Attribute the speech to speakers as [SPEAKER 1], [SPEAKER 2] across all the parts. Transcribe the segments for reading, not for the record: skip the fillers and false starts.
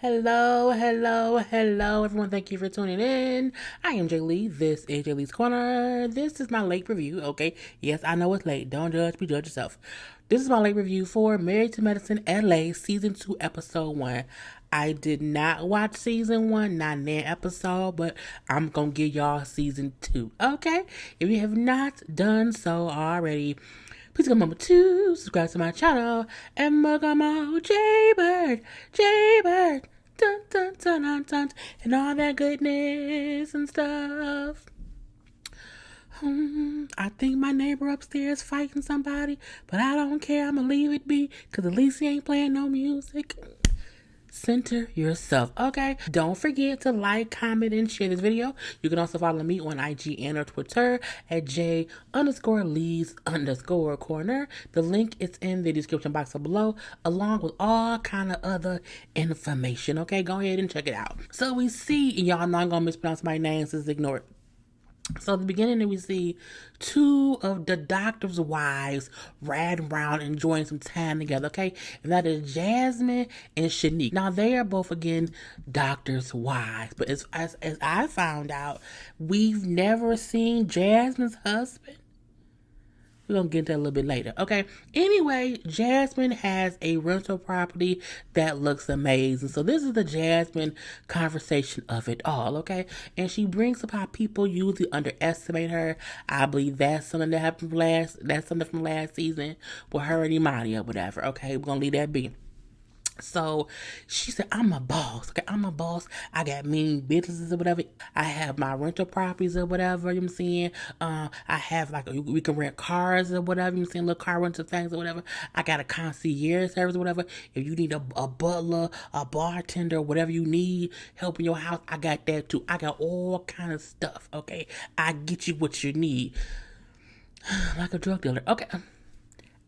[SPEAKER 1] Hello, hello, hello, everyone. Thank you for tuning in. I am Lee. This is JLeesCorner. This is my late review, okay? Yes, I know it's late. Don't judge me, judge yourself. This is my late review for Married to Medicine LA Season 2, Episode 1. I did not watch Season 1, not in that episode, but I'm going to give y'all Season 2, okay? If you have not done so already, please come over to subscribe to my channel and welcome on JayBird, dun dun dun dun dun, and all that goodness and stuff. I think my neighbor upstairs fighting somebody, but I don't care. I'ma leave it be, cause at least he ain't playing no music. Center yourself, okay? Don't forget to like, comment, and share this video. You can also follow me on IG and or Twitter at J_Lees_Corner. The link is in the description box below, along with all kind of other information, okay? Go ahead and check it out. So we see, y'all know I'm gonna mispronounce my name, so just ignore it. So at the beginning, we see two of the doctor's wives riding around enjoying some time together, okay? And that is Jasmine and Shanique. Now, they are both, again, doctor's wives. But as I found out, we've never seen Jasmine's husband. We're going to get into that a little bit later, okay? Anyway, Jasmine has a rental property that looks amazing. So this is the Jasmine conversation of it all, okay? And she brings up how people usually underestimate her. I believe that's something that happened from last season with her and Imani or whatever, okay? We're going to leave that be. So she said, I'm a boss. Okay, I'm a boss. I got mean businesses or whatever. I have my rental properties or whatever, you know what I'm saying? I have we can rent cars or whatever, you know what I'm saying? Little car rental things or whatever. I got a concierge service or whatever. If you need a butler, a bartender, whatever you need, help in your house, I got that too. I got all kind of stuff, okay? I get you what you need. Like a drug dealer. Okay.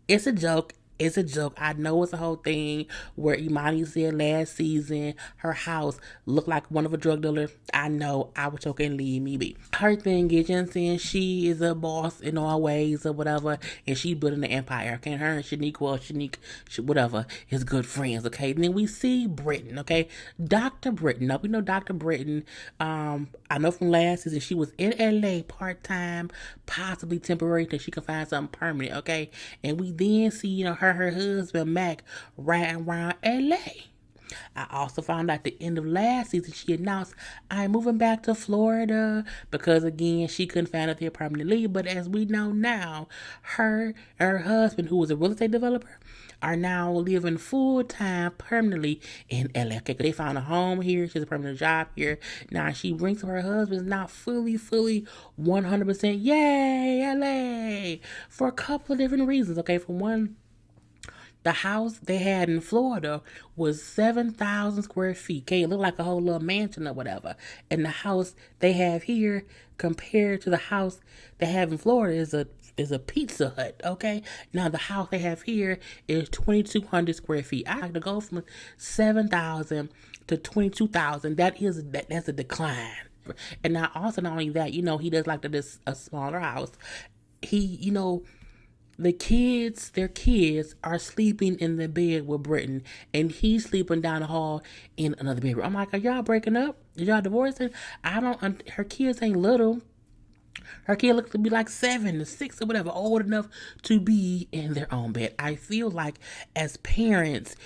[SPEAKER 1] It's a joke. It's a joke. I know it's a whole thing where Imani said last season her house looked like one of a drug dealer. I know. I was joking. Leave me be. Her thing is, you know what I'm saying, she is a boss in all ways or whatever, and she building an empire. Okay, her and Shanique, whatever, is good friends. Okay, and then we see Britt. Okay, Dr. Britt. Now we know Dr. Britt. I know from last season she was in LA part time, possibly temporary, until she can find something permanent. Okay, and we then see her husband Mac riding around LA. I also found out at the end of last season she announced, I'm moving back to Florida, because again she couldn't find out there permanently. But as we know now, her and her husband, who was a real estate developer, are now living full-time permanently in LA. Okay, they found a home here. She has a permanent job here. Now she brings up her husband's not fully 100% yay LA, for a couple of different reasons. Okay, for one, the house they had in Florida was 7,000 square feet. Okay, it looked like a whole little mansion or whatever. And the house they have here, compared to the house they have in Florida, is a Pizza Hut. Okay, now the house they have here is 2,200 square feet. I like to go from 7,000 to 22,000. That's a decline. And now also, not only that, he does like a smaller house. He, their kids are sleeping in the bed with Brittany, and he's sleeping down the hall in another bedroom. I'm like, are y'all breaking up? Are y'all divorcing? Her kids ain't little. Her kid looks to be like 7 to 6 or whatever, old enough to be in their own bed. I feel like as parents,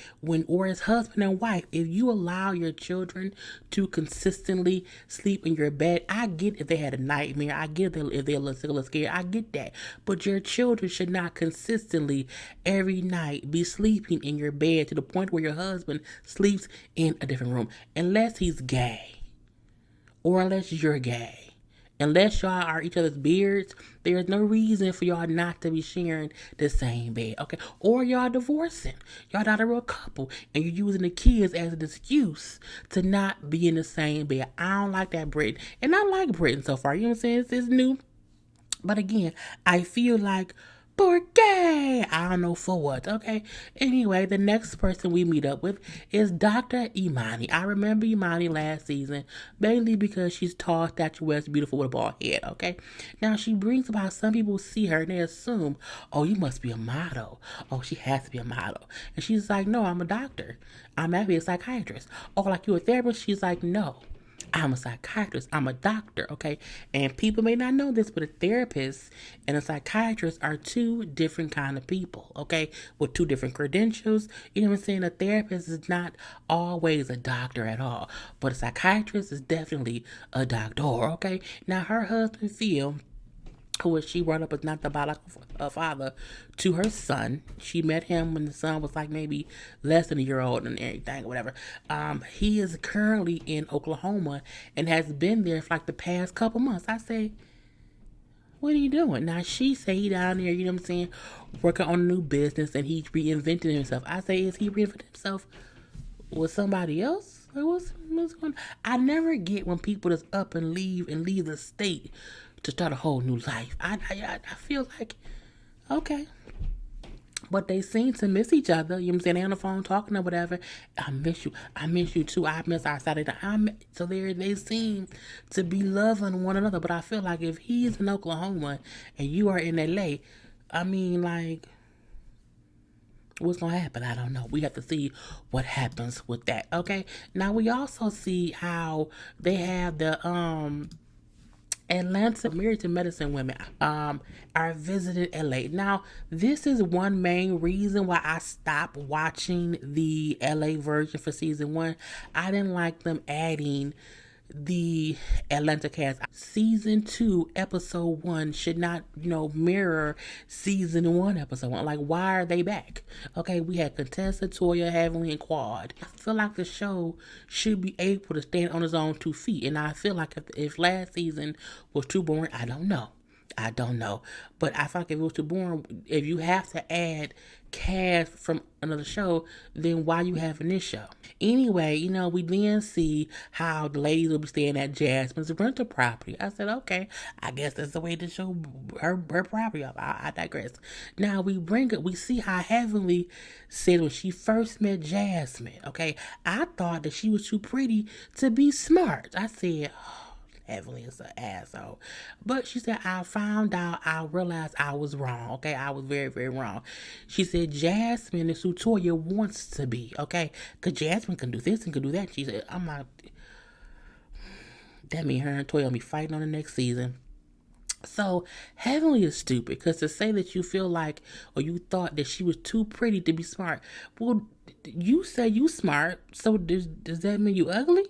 [SPEAKER 1] or as husband and wife, if you allow your children to consistently sleep in your bed, I get if they had a nightmare. I get if they're a little scared. I get that. But your children should not consistently every night be sleeping in your bed to the point where your husband sleeps in a different room. Unless he's gay. Or unless you're gay. Unless y'all are each other's beards, there's no reason for y'all not to be sharing the same bed, okay? Or y'all divorcing. Y'all not a real couple, and you're using the kids as an excuse to not be in the same bed. I don't like that, Britt. And I like Britt so far. You know what I'm saying? It's new. But again, I feel like Porque I don't know for what, okay? Anyway, the next person we meet up with is Dr. Imani. I remember Imani last season, mainly because she's tall, statuesque, beautiful with a bald head, okay? Now, she brings about some people see her and they assume, oh, you must be a model. Oh, she has to be a model. And she's like, no, I'm a doctor. I'm actually a psychiatrist. Oh, like you a therapist? She's like, no. I'm a psychiatrist. I'm a doctor, okay? And people may not know this, but a therapist and a psychiatrist are two different kind of people, okay? With two different credentials. You know what I'm saying? A therapist is not always a doctor at all, but a psychiatrist is definitely a doctor, okay? Now, her husband, Phil, who she brought up as not the biological father to her son. She met him when the son was like maybe less than a year old and everything, or whatever. He is currently in Oklahoma and has been there for like the past couple months. I say, what are you doing? Now she say he down there, you know what I'm saying, working on a new business and he reinvented himself. I say, is he reinventing himself with somebody else? Like, what's going on? I never get when people just up and leave the state to start a whole new life. I feel like, okay. But they seem to miss each other. You know what I'm saying? They on the phone talking or whatever. I miss you. I miss you too. I miss our Saturday. So they seem to be loving one another. But I feel like if he's in Oklahoma and you are in LA, I mean, like, what's gonna happen? I don't know. We have to see what happens with that. Okay. Now we also see how they have the Atlanta Samaritan Medicine women are visiting LA. Now, this is one main reason why I stopped watching the LA version for season 1. I didn't like them adding the Atlanta cast. Season 2, episode 1 should not, mirror season 1, episode 1. Like, why are they back? Okay, we had Contessa, Toya, Heavenly, and Quad. I feel like the show should be able to stand on its own 2 feet. And I feel like if last season was too boring, I don't know. But I feel like if it was too boring, if you have to add cast from another show, then why you having this show? Anyway, we then see how the ladies will be staying at Jasmine's rental property. I said, okay, I guess that's the way to show her property up. I digress. Now we see how Heavenly said when she first met Jasmine. Okay, I thought that she was too pretty to be smart. I said, Heavenly is an asshole. But she said, I realized I was wrong. Okay, I was very, very wrong. She said, Jasmine is who Toya wants to be. Okay, because Jasmine can do this and can do that. She said, I'm not. That means her and Toya will be fighting on the next season. So, Heavenly is stupid because to say that you feel like or you thought that she was too pretty to be smart. Well, you say you smart, so does that mean you ugly?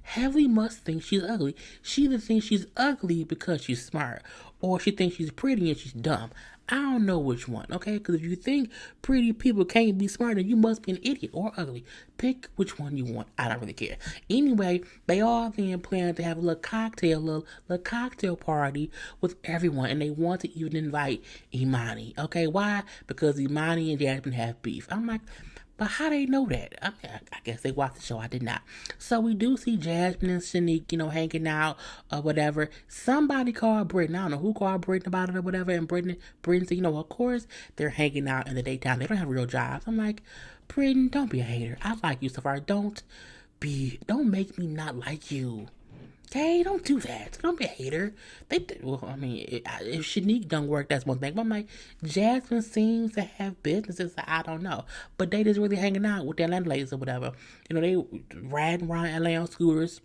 [SPEAKER 1] Heavenly must think she's ugly. She either thinks she's ugly because she's smart, or she thinks she's pretty and she's dumb. I don't know which one, okay? Because if you think pretty people can't be smart, then you must be an idiot or ugly. Pick which one you want. I don't really care. Anyway, they all then plan to have a little cocktail party with everyone, and they want to even invite Imani. Okay, why? Because Imani and Jasmine have beef. I'm like, but how they know that? I mean, I guess they watched the show. I did not. So we do see Jasmine and Shanique, hanging out or whatever. Somebody called Britt. I don't know who called Britt about it or whatever. And Britt said, of course they're hanging out in the daytime. They don't have real jobs. I'm like, Britt, don't be a hater. I like you so far. Don't make me not like you. Okay, don't do that. Don't be a hater. If Shanique don't work, that's one thing. But I'm like, Jasmine seems to have businesses. I don't know. But they just really hanging out with their landladies or whatever. They riding around LA on scooters,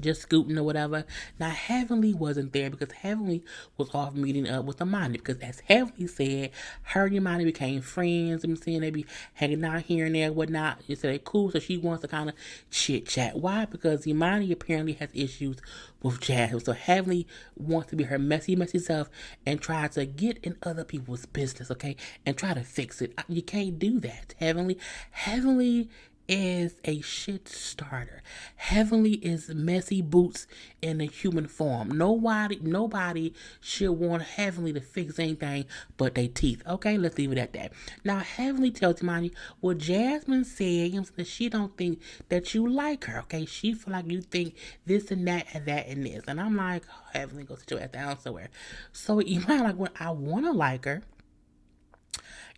[SPEAKER 1] just scooting or whatever. Now, Heavenly wasn't there because Heavenly was off meeting up with Imani. Because as Heavenly said, her and Imani became friends. I'm saying they be hanging out here and there, whatnot. She said they cool, so she wants to kind of chit chat. Why? Because Imani apparently has issues with Jasmine. So Heavenly wants to be her messy self and try to get in other people's business, okay? And try to fix it. You can't do that, Heavenly. Heavenly is a shit starter. Heavenly is messy boots in a human form. Nobody should want Heavenly to fix anything but their teeth. Okay, let's leave it at that. Now, Heavenly tells Imani, well, Jasmine said that she don't think that you like her. Okay, she feel like you think this and that and this. And I'm like, oh, Heavenly, go sit your ass down somewhere. So Imani like, well, I want to like her.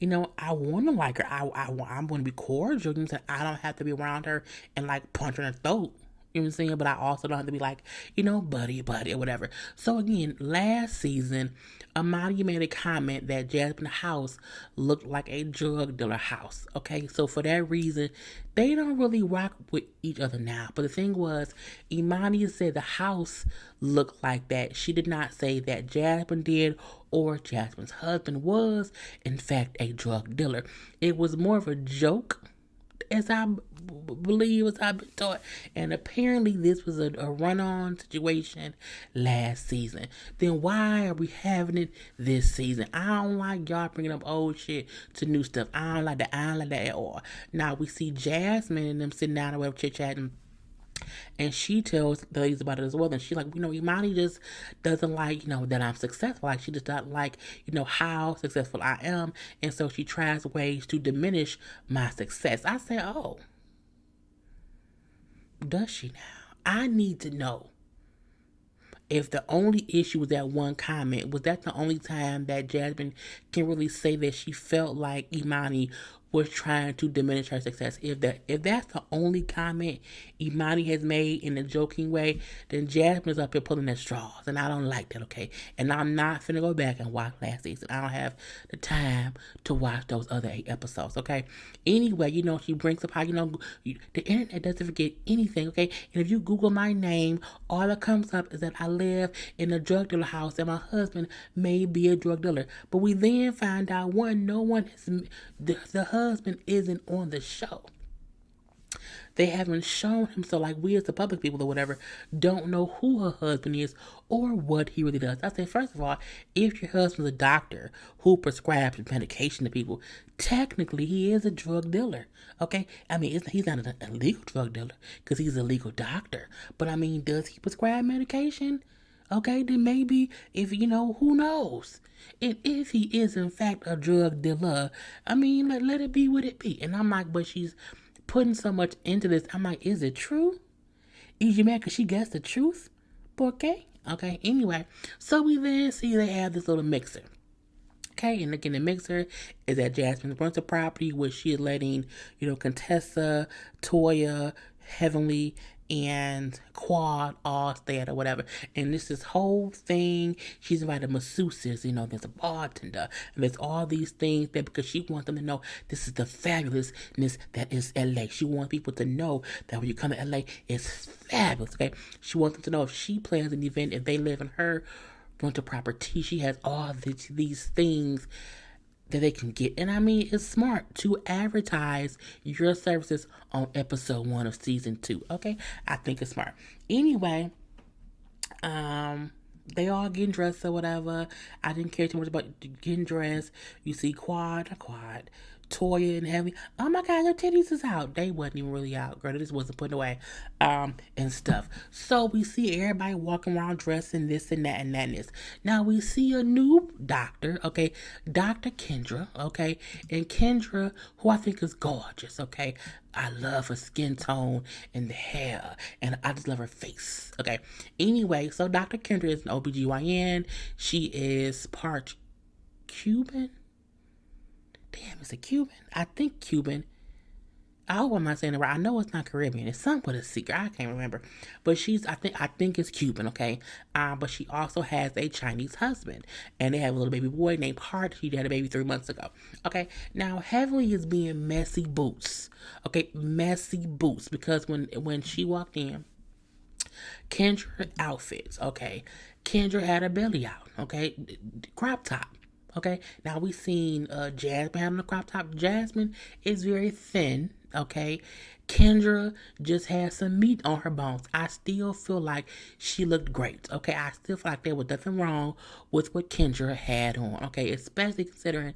[SPEAKER 1] I want to like her. I'm going to be cordial. You know what I'm saying? I don't have to be around her and like punch her in the throat. You know what I'm saying? But I also don't have to be like, buddy, or whatever. So again, last season, Imani made a comment that Jasmine's house looked like a drug dealer house. Okay, so for that reason, they don't really rock with each other now. But the thing was, Imani said the house looked like that. She did not say that Jasmine did or Jasmine's husband was, in fact, a drug dealer. It was more of a joke, as I believe, as I've been taught. And apparently this was a run-on situation last season. Then why are we having it this season? I don't like y'all bringing up old shit to new stuff. I don't like that at all. Now we see Jasmine and them sitting down and web chit-chatting, and she tells the ladies about it as well. And she's like, Imani just doesn't like, that I'm successful. Like, she just doesn't like, how successful I am. And so she tries ways to diminish my success. I say, oh, does she now? I need to know if the only issue was that one comment. Was that the only time that Jasmine can really say that she felt like Imani was trying to diminish her success? If that's the only comment Imani has made in a joking way, then Jasmine is up here pulling at straws, and I don't like that, okay? And I'm not finna go back and watch last season. I don't have the time to watch those other 8 episodes, okay? Anyway, she brings up how, the internet doesn't forget anything, okay? And if you Google my name, all that comes up is that I live in a drug dealer house and my husband may be a drug dealer. But we then find out, no one has, the husband isn't on the show. They haven't shown him, so like we as the public people or whatever don't know who her husband is or what he really does. I say, first of all, if your husband's a doctor who prescribes medication to people, technically he is a drug dealer. Okay, I mean he's not an illegal drug dealer because he's a legal doctor. But I mean, does he prescribe medication? Okay, then maybe if who knows? And if he is in fact a drug dealer, I mean, let it be what it be. And I'm like, but she's putting so much into this. I'm like, is it true? Is you mad because she gets the truth? Okay. Anyway, so we then see they have this little mixer. Okay, and again, the mixer is at Jasmine's rental property, where she is letting, Contessa, Toya, Heavenly, and Quad all stay at or whatever. And this whole thing, she's invited masseuses, there's a bartender, and there's all these things that because she wants them to know this is the fabulousness that is LA. She wants people to know that when you come to LA, it's fabulous, okay? She wants them to know if she plans an event, if they live in her rental property, she has all these things that they can get. And I mean, it's smart to advertise your services on episode 1 of season 2. Okay, I think it's smart. Anyway, they all getting dressed or whatever. I didn't care too much about getting dressed. You see Quad, Toya and Heavy. Oh my God, your titties is out. They wasn't even really out, girl. They just wasn't put away, and stuff. So we see everybody walking around dressing this and that and that and this. Now we see a new doctor, okay, Dr. Kendra, okay, and Kendra, who I think is gorgeous, okay. I love her skin tone and the hair, and I just love her face, okay. Anyway, so Dr. Kendra is an OBGYN. She is part Cuban. Damn, is it Cuban? I think Cuban. I hope I'm not saying it right. I know it's not Caribbean. It's something with a secret. I can't remember. But I think it's Cuban, okay? But she also has a Chinese husband. And they have a little baby boy named Hart. She had a baby 3 months ago. Okay? Now, Heavenly is being messy boots. Okay? Messy boots. Because when she walked in, Kendra outfits, okay? Kendra had her belly out, okay? Crop top. Okay, now we seen Jasmine having a crop top. Jasmine is very thin, okay? Kendra just has some meat on her bones. I still feel like she looked great, okay? I still feel like there was nothing wrong with what Kendra had on, okay? Especially considering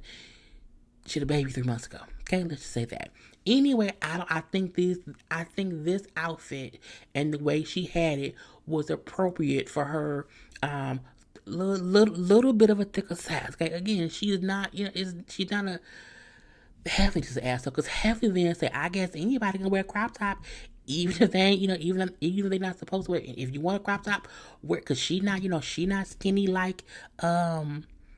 [SPEAKER 1] she had a baby 3 months ago, okay? Let's just say that. Anyway, I think this outfit and the way she had it was appropriate for her. Little bit of a thicker size. Okay, again, she is not, she's not a Heavenly just asked her because Heavenly then said, I guess anybody can wear a crop top, even if they ain't, even if they're not supposed to wear it. If you want a crop top, wear because she not, she not skinny like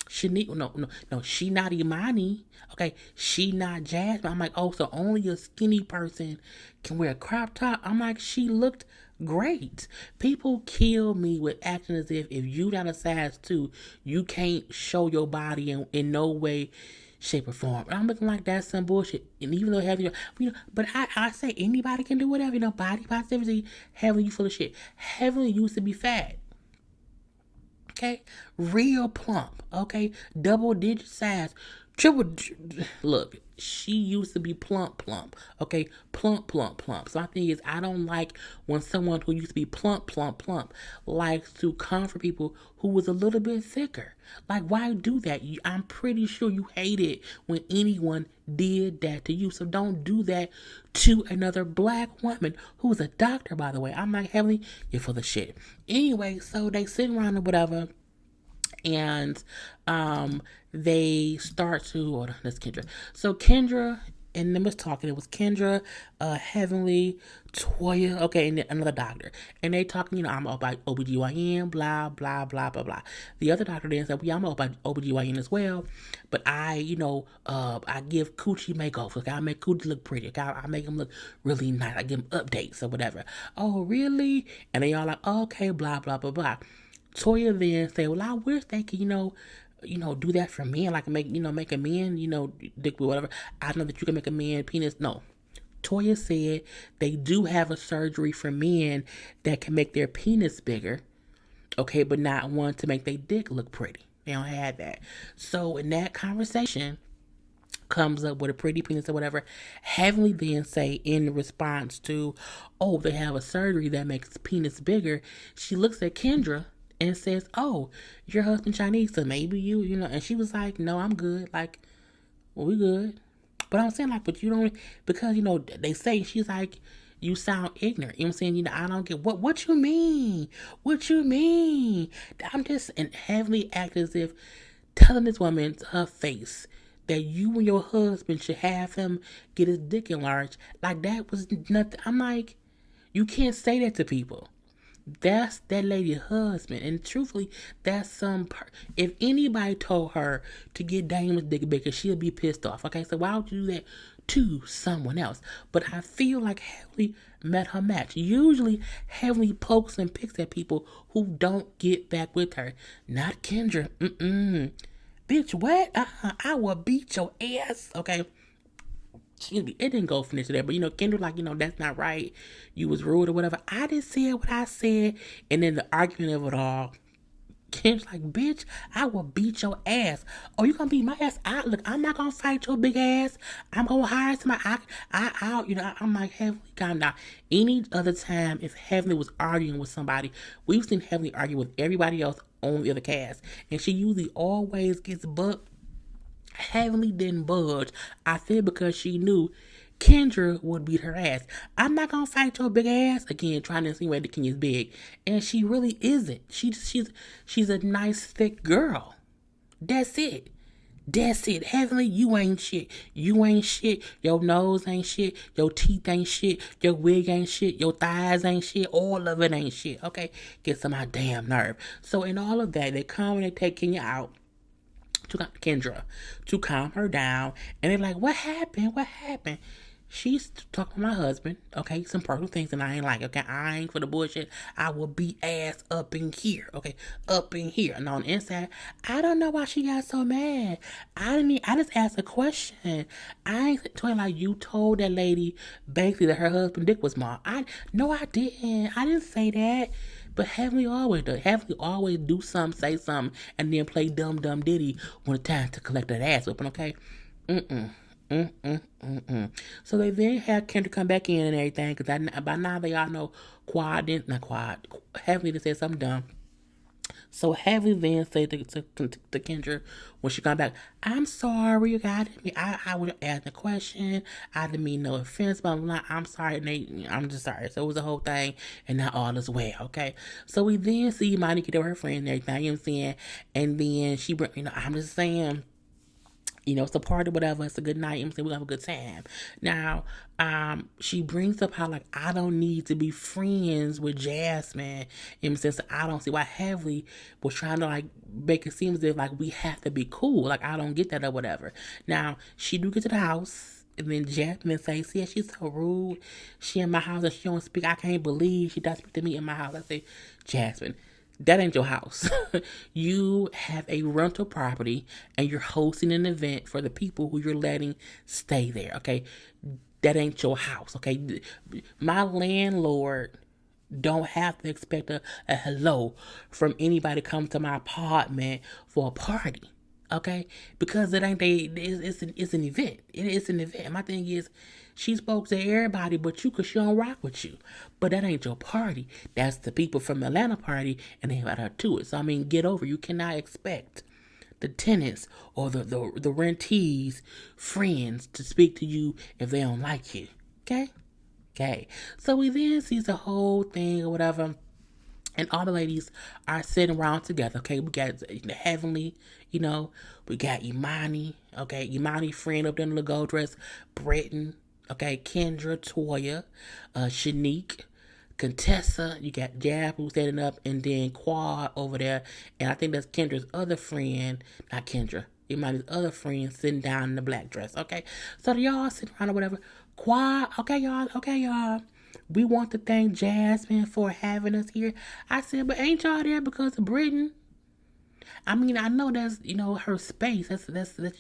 [SPEAKER 1] she need no, she not Imani. Okay, she not Jasmine. I'm like, oh, so only a skinny person can wear a crop top. I'm like, she looked great. People kill me with acting as if you not a size two, you can't show your body in no way, shape, or form. And I'm looking like that's some bullshit. And even though having, but I say anybody can do whatever. Body positivity. Heavenly, you full of shit. Heavenly used to be fat. Okay, real plump. Okay, double digit size, triple. Look, she used to be plump. Okay, plump. So my thing is, I don't like when someone who used to be plump likes to come for people who was a little bit thicker. Like, why do that? I'm pretty sure you hate it when anyone did that to you. So don't do that to another black woman who is a doctor, by the way. I'm like, Heavenly, you're full of shit. Anyway, so they sit around or whatever, and they start to, hold on, that's Kendra. So Kendra and them was talking. It was Kendra, Heavenly, Toya, okay, and then another doctor. And they talking, I'm about OBGYN, blah, blah, blah, blah, blah. The other doctor then said, I'm about OBGYN as well, but I give coochie makeovers. Okay? I make coochie look pretty. Okay? I make them look really nice. I give them updates or whatever. Oh, really? And they all like, okay, blah, blah, blah, blah. Toya then said, well, I wish they could, do that for men, like make a man, dick with whatever. I know that you can make a man penis. No. Toya said they do have a surgery for men that can make their penis bigger, okay, but not one to make their dick look pretty. They don't have that. So in that conversation comes up with a pretty penis or whatever. Heavenly then say in response to, oh, they have a surgery that makes penis bigger. She looks at Kendra and says, oh, your husband Chinese, so maybe and she was like, no, I'm good. Like, well, we good. But I'm saying, like, but you don't, because, they say, she's like, you sound ignorant. You know what I'm saying? I don't get, what you mean? What you mean? I'm just, and Heavenly act as if telling this woman to her face that you and your husband should have him get his dick enlarged. Like, that was nothing. I'm like, you can't say that to people. That's that lady's husband, and truthfully, that's if anybody told her to get Damon's dick bigger, she'll be pissed off. Okay, so why would you do that to someone else? But I feel like Heavenly met her match. Usually, Heavenly pokes and picks at people who don't get back with her. Not Kendra. Bitch, what? I will beat your ass. Okay. It didn't go finish there, but Kendra, like, that's not right. You was rude or whatever. I didn't say what I said, and then the argument of it all. Kendra's like, bitch, I will beat your ass. Oh, you gonna beat my ass? Look, I'm not gonna fight your big ass. I'm gonna hire somebody. I'm like, Heavenly, calm down. Any other time, if Heavenly was arguing with somebody, we've seen Heavenly argue with everybody else on the other cast, and she usually always gets bucked. Heavenly didn't budge. I feel because she knew Kendra would beat her ass. I'm not gonna fight your big ass again, trying to insinuate that Kenya's big, and she really isn't. She's a nice thick girl. That's it. That's it. Heavenly, you ain't shit. You ain't shit. Your nose ain't shit. Your teeth ain't shit. Your wig ain't shit. Your thighs ain't shit. All of it ain't shit. Okay, get some of my damn nerve. So in all of that, they come and they take Kenya out to Kendra to calm her down, and they're like, what happened? She's talking to my husband, okay, some personal things, and I ain't like, okay, I ain't for the bullshit. I will beat ass up in here, okay, up in here. And on the inside, I don't know why she got so mad. I just asked a question. I ain't told like, you told that lady basically that her husband dick was small. No, I didn't. I didn't say that. But Heavenly always does. Heavenly always do something, say something, and then play dumb diddy when it's time to collect that ass open, okay? So they then had Kendra come back in and everything, because by now they all know Heavenly just said something dumb. So Heavy then said to Kendra when she got back, "I'm sorry, I would ask the question. I didn't mean no offense, but I'm sorry, Nate. I'm just sorry." So it was the whole thing, and now all is well. Okay. So we then see Imani get over her friend and everything. You know what I'm saying? And then she, I'm just saying, it's a party, whatever. It's a good night. I'm saying we have a good time. Now, she brings up how like I don't need to be friends with Jasmine. In the sense that I don't see why Heavily was trying to like make it seem as if like we have to be cool. Like I don't get that or whatever. Now she do get to the house. And then Jasmine says, "Yeah, she's so rude. She in my house and she don't speak. I can't believe she does speak to me in my house." I say, "Jasmine, that ain't your house. You have a rental property and you're hosting an event for the people who you're letting stay there, okay? That ain't your house, okay? My landlord don't have to expect a hello from anybody come to my apartment for a party, okay? Because it ain't it's an event. It is an event. My thing is, she spoke to everybody but you because she don't rock with you. But that ain't your party. That's the people from the Atlanta party and they invite her to it. So, I mean, get over. You cannot expect the tenants or the rentees' friends to speak to you if they don't like you. Okay? Okay. So we then sees the whole thing or whatever. And all the ladies are sitting around together. Okay, we got Heavenly, we got Imani. Okay, Imani friend up there in the gold dress, Britt, okay, Kendra, Toya, Shanique, Contessa. You got Jab who's standing up, and then Quad over there, and I think that's Kendra's other friend, not Kendra. Imani's other friend sitting down in the black dress. Okay, so y'all sitting around or whatever. Quad. Okay, y'all. Okay, y'all. We want to thank Jasmine for having us here. I said, but ain't y'all there because of Brittany? I mean, I know that's, her space. That's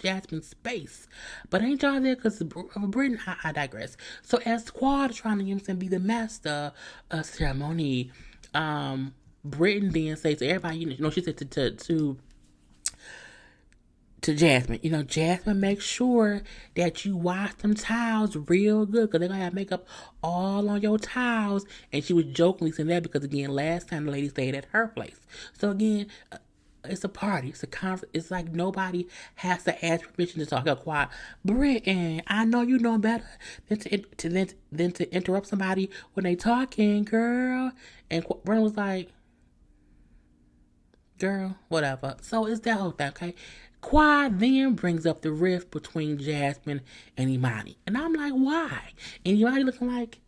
[SPEAKER 1] Jasmine's space. But ain't y'all there because of Brittany? I digress. So as Squad trying to, be the master of ceremony, Brittany then says to everybody, she said to Jasmine, Jasmine, make sure that you wash them towels real good because they're going to have makeup all on your towels. And she was jokingly saying that because, again, last time the lady stayed at her place. So, again, it's a party. It's a conference. It's like nobody has to ask permission to talk. Quiet. Brittany, I know you know better than to interrupt somebody when they talking, girl. And Brittany was like, girl, whatever. So it's that whole thing, okay? Quad then brings up the rift between Jasmine and Imani. And I'm like, why? And Imani looking like,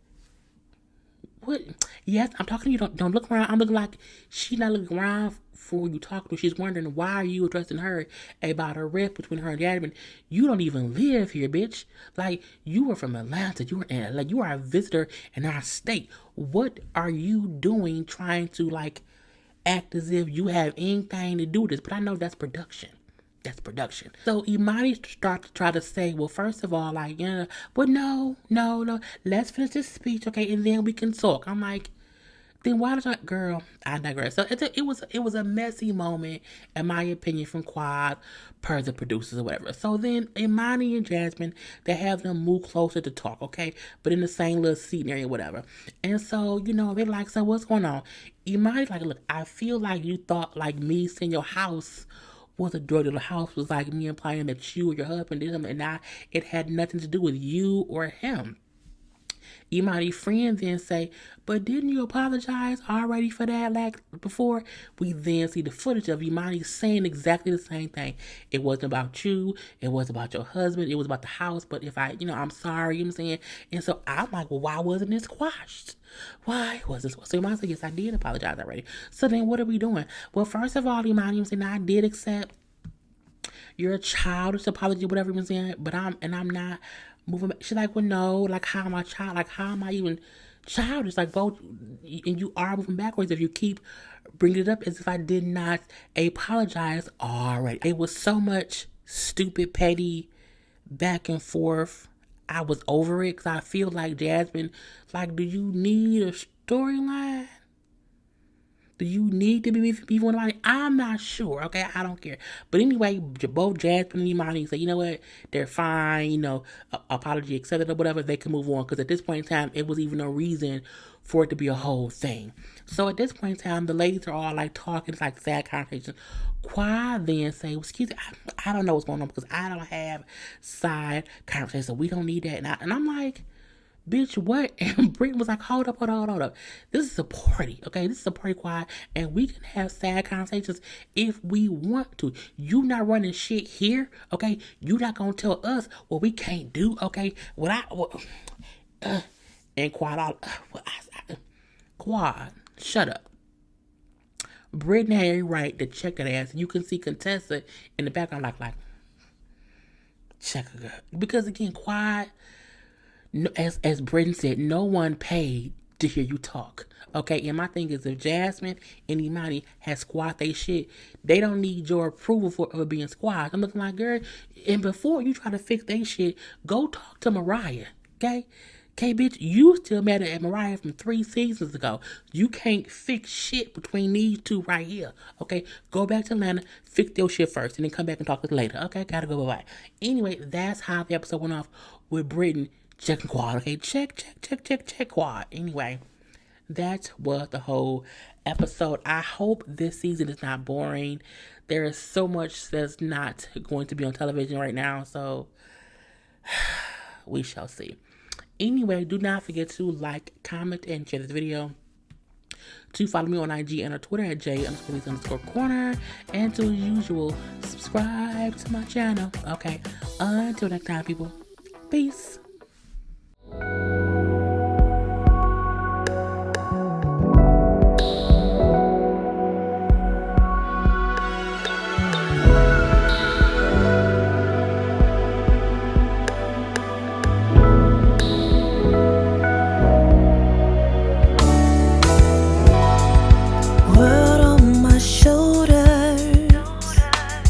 [SPEAKER 1] what? Yes, I'm talking to you. Don't look around. I'm looking like she's not looking around for you talking to. She's wondering why are you addressing her about a rift between her and Jasmine. You don't even live here, bitch. Like, you were from Atlanta. You are a visitor in our state. What are you doing trying to, act as if you have anything to do with this? But I know that's production. That's production. So Imani starts to try to say, well, first of all, but no. Let's finish this speech, okay, and then we can talk. I'm like, then why did I, girl? I digress. So it was a messy moment, in my opinion, from Quad, per the producers or whatever. So then Imani and Jasmine, they have them move closer to talk, okay, but in the same little seating area, whatever. And so they're like, so what's going on? Imani's like, look, I feel like you thought like me seeing your house was a drug dealer. House was like me implying that you or your husband did something, and it had nothing to do with you or him. Imani friend then say, but didn't you apologize already for that before? We then see the footage of Imani saying exactly the same thing. It wasn't about you. It wasn't about your husband. It was about the house. But if I'm sorry, you know what I'm saying? And so I'm like, well, why wasn't it squashed? Why was this? So Imani said, yes, I did apologize already. So then what are we doing? Well, first of all, Imani was saying, I did accept your childish apology, whatever you're saying, but I'm not moving back. She's like, well, no, how am I child? How am I even childish? Both, and you are moving backwards if you keep bringing it up as if I did not apologize already. It was so much stupid, petty back and forth. I was over it because I feel like Jasmine, do you need a storyline? Do you need to be one of? I'm not sure. Okay, I don't care. But anyway, both Jasmine and Imani say, you know what? They're fine. Apology accepted or whatever. They can move on because at this point in time, it was even no reason for it to be a whole thing. So at this point in time, the ladies are all like talking, it's like sad conversation. Quad then say, well, excuse me, I don't know what's going on because I don't have side conversations, so we don't need that. And I'm like, bitch, what? And Britt was like, hold up. This is a party, okay? This is a party, Quad, and we can have sad conversations if we want to. You not running shit here, okay? You not gonna tell us what we can't do, okay? And Quad, shut up. Britt had a right to check that ass. You can see Contessa in the background like check her girl. Because again, Quad, as Britt said, no one paid to hear you talk. Okay, and my thing is, if Jasmine and Imani has squat they shit, they don't need your approval for it being squat. I'm looking like, girl, and before you try to fix they shit, go talk to Mariah, okay? Okay, bitch, you still mad at Mariah from 3 seasons ago. You can't fix shit between these two right here, okay? Go back to Atlanta, fix your shit first, and then come back and talk to us later, okay? Gotta go, bye-bye. Anyway, that's how the episode went off with Britt checking Quad, okay? Check, Quad. Anyway, that was the whole episode. I hope this season is not boring. There is so much that's not going to be on television right now, so we shall see. Anyway, do not forget to like, comment, and share this video. To follow me on IG and on Twitter at J_Lees_Corner. And to usual, subscribe to my channel. Okay, until next time, people. Peace.